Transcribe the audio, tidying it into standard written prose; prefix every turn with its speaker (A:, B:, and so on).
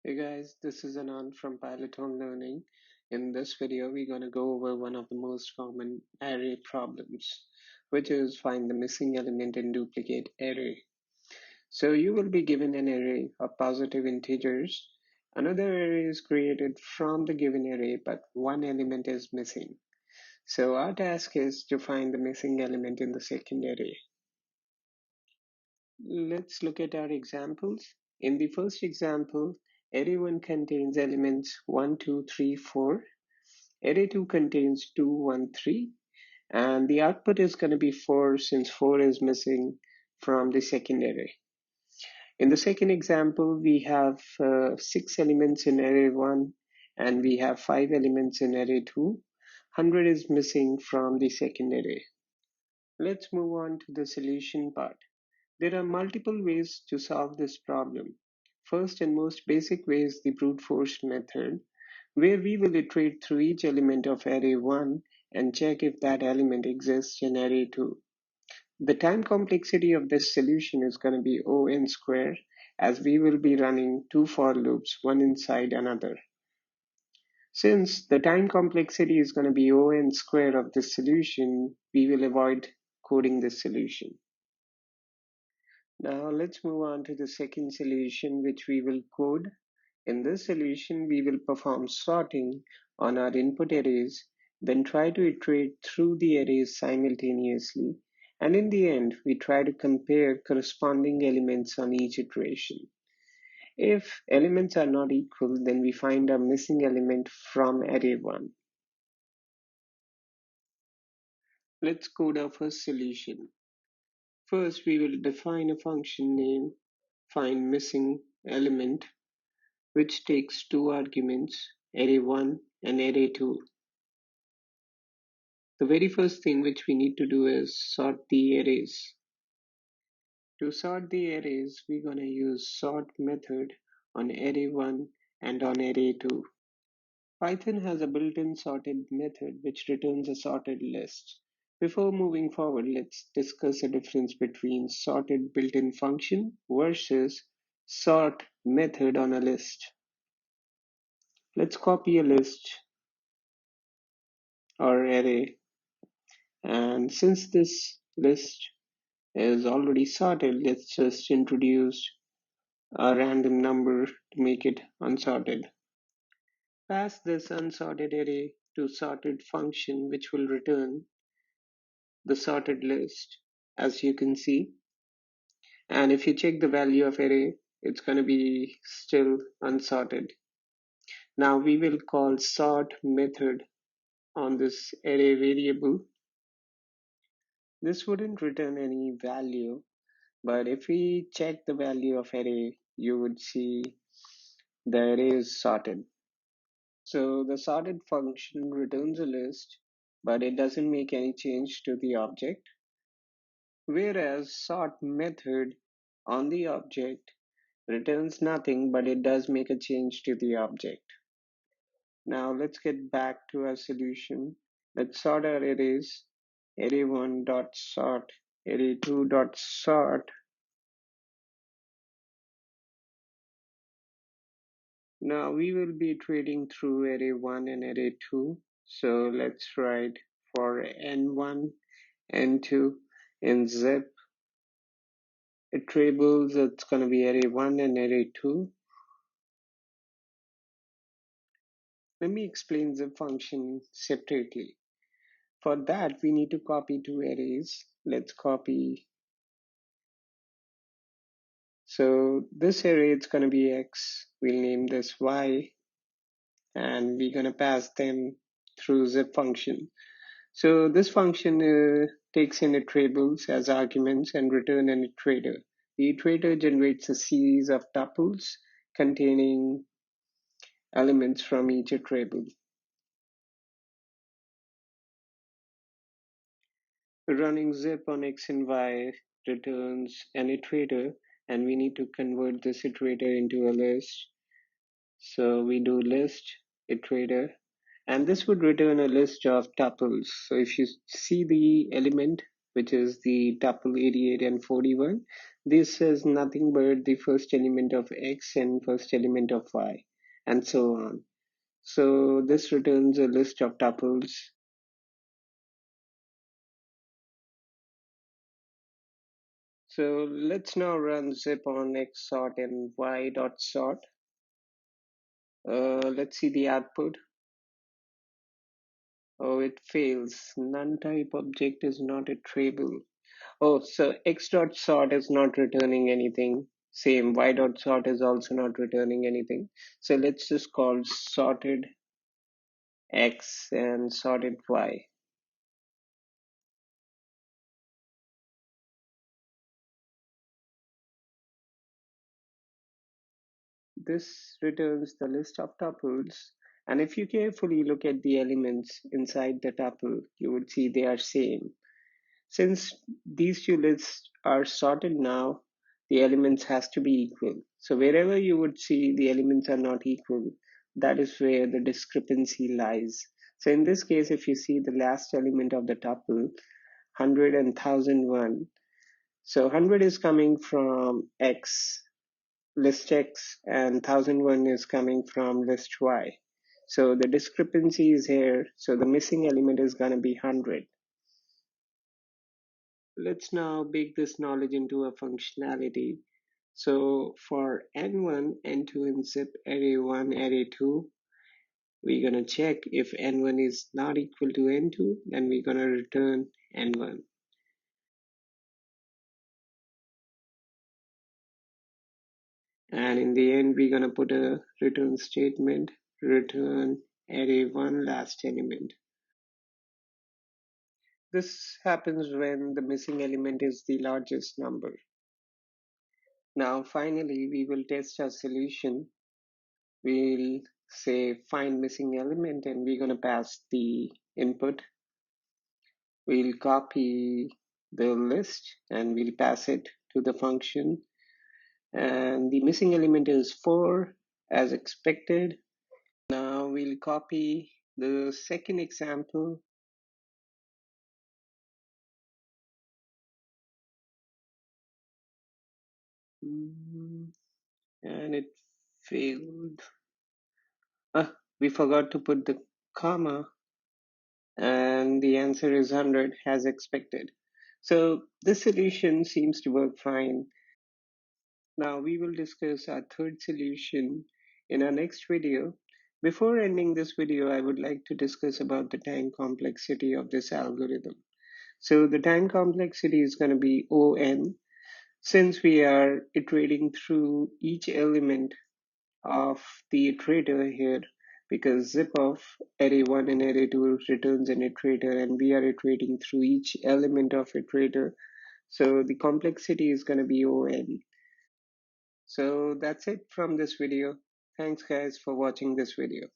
A: Hey guys, this is Anand from Peloton Learning. In this video, we're going to go over one of the most common array problems, which is find the missing element in duplicate array. So you will be given an array of positive integers. Another array is created from the given array, but one element is missing. So our task is to find the missing element in the second array. Let's look at our examples. In the first example, array 1 contains elements 1, 2, 3, 4. Array 2 contains 2, 1, 3. And the output is going to be 4 since 4 is missing from the second array. In the second example, we have 6 elements in array 1 and we have 5 elements in array 2. 100 is missing from the second array. Let's move on to the solution part. There are multiple ways to solve this problem. First and most basic way is the brute force method, where we will iterate through each element of array 1 and check if that element exists in array 2. The time complexity of this solution is going to be O(n) square, as we will be running two for loops, one inside another. Since the time complexity is going to be O(n) square of this solution, we will avoid coding this solution. Now let's move on to the second solution, which we will code. In this solution, we will perform sorting on our input arrays, then try to iterate through the arrays simultaneously, and in the end, we try to compare corresponding elements on each iteration. If elements are not equal, then we find a missing element from array 1. Let's code our first solution. First, we will define a function named find missing element, which takes two arguments, array 1 and array 2. The very first thing which we need to do is sort the arrays. To sort the arrays, we're going to use sort method on array 1 and on array 2. Python has a built-in sorted method which returns a sorted list. Before moving forward, let's discuss the difference between sorted built-in function versus sort method on a list. Let's copy a list or array, and since this list is already sorted, let's just introduce a random number to make it unsorted. Pass this unsorted array to sorted function, which will return the sorted list, as you can see. And if you check the value of array, it's going to be still unsorted. Now we will call sort method on this array variable. This wouldn't return any value, but if we check the value of array, you would see the array is sorted. So the sorted function returns a list, but it doesn't make any change to the object, whereas sort method on the object returns nothing, but it does make a change to the object. Now let's get back to our solution. Let's sort our arrays. Array1 dot sort, array2 dot sort. Now we will be iterating through array 1 and array 2. So let's write for n1, n2 in zip iterables. It's going to be array 1 and array 2. Let me explain zip function separately. For that, we need to copy two arrays. Let's copy. So this array, it's going to be x. We'll name this y, and we're going to pass them through zip function. So this function takes in iterables as arguments and return an iterator. The iterator generates a series of tuples containing elements from each iterable. Running zip on x and y returns an iterator, and we need to convert this iterator into a list. So we do list iterator, and this would return a list of tuples. So if you see the element, which is the tuple 88 and 41, This is nothing but the first element of X and first element of Y, and so on. So this returns a list of tuples. So let's now run zip on X sort and Y dot sort. Let's see the output. Oh, it fails. None type object is not iterable. Oh, so X dot sort is not returning anything. Same, Y dot sort is also not returning anything. So let's just call sorted X and sorted Y. This returns the list of tuples, and if you carefully look at the elements inside the tuple, you would see they are same. Since these two lists are sorted now, the elements has to be equal. So wherever you would see the elements are not equal, that is where the discrepancy lies. So in this case, if you see the last element of the tuple, 100 and 1001, so 100 is coming from X, list X, and 1001 is coming from list Y. So the discrepancy is here, so the missing element is going to be 100. Let's now bake this knowledge into a functionality. So for n1, n2, and zip array1, array2, we're going to check if n1 is not equal to n2, then we're going to return n1. And in the end, we're going to put a return statement, return array1 last element. This happens when the missing element is the largest number. Now, finally, we will test our solution. We'll say find missing element and we're going to pass the input. We'll copy the list and we'll pass it to the function. And the missing element is 4 as expected. Now we'll copy the second example. And it failed. We forgot to put the comma, and the answer is 100 as expected. So this solution seems to work fine. Now we will discuss our third solution in our next video. Before ending this video, I would like to discuss about the time complexity of this algorithm. So the time complexity is going to be O(n). Since we are iterating through each element of the iterator here, because zip of array1 and array2 returns an iterator and we are iterating through each element of iterator, so the complexity is going to be O(n). So that's it from this video. Thanks guys for watching this video.